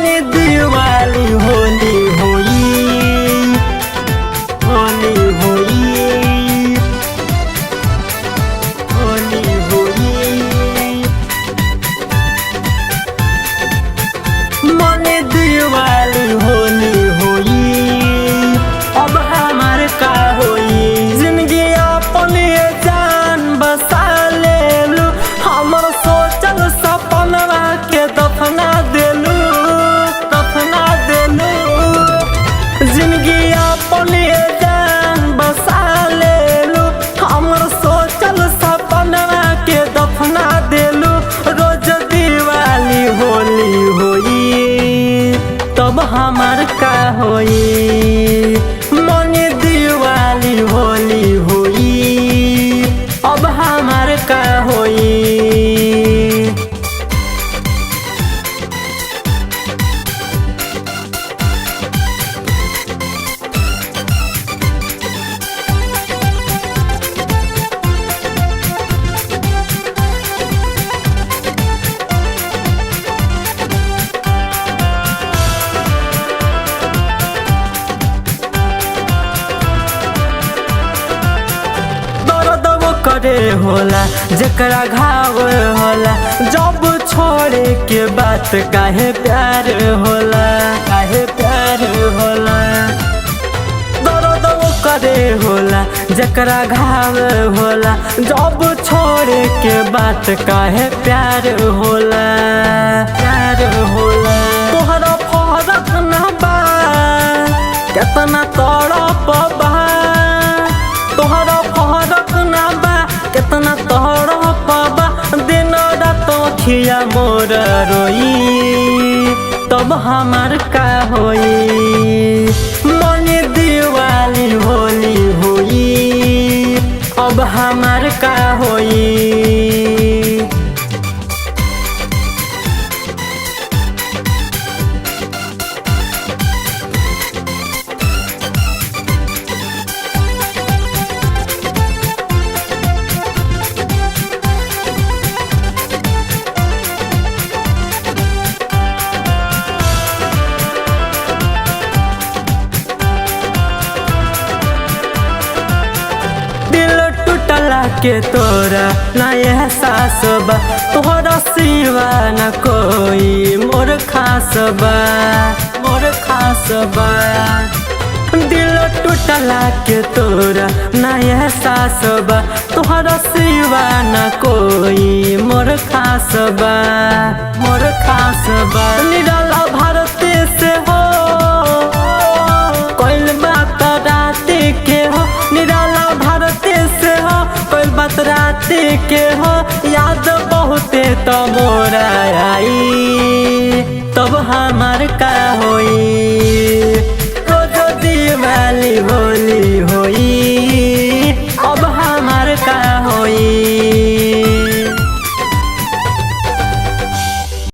मने दिवाली होली होई, होली होई, होली होई, मने दिवाली होली होई। अब हमार का होई, जिंदगी अपने जान बसा लेलू, हमर सोचल सपनवा के दफना देलू, दफना देलू। जिंदगी अपने जान बसा लेलू, हमर सोचल सपनवा के दफना देलू। रोज दिवाली होली होई, तब हमार का होई, मने दिवाली होली होई। अब हमार का होई। करे होला जकरा घाव होला, जब छोड़े के बात काहे प्यार होला, काहे प्यार होला। दर्द करे होला जकरा घाव होला, जब छोड़े के बात काहे प्यार होला, प्यार होला। तोहरा फरक ना बा केतना तड़प बा, तोहरा फरक ना बा केतना तड़प बा। दिन रात अखिया मोर रोई, तब हमार का होई, मने दिवाली होली होई। अब हमार का होई। के तोरा ना एहसास बा, तोहरा सिवा न कोई मोर खास बा, मोर खास बा। दिल टूटला के तोरा ना एहसास बा, तोहरा सिवा न कोई मोर खास बा, मोर खास बा। निराला भारती से हो कोई बात रात के हो, निराला भारती से हो कोई बात रात के हो। याद बहुते तो मोरा आई, तब हमार का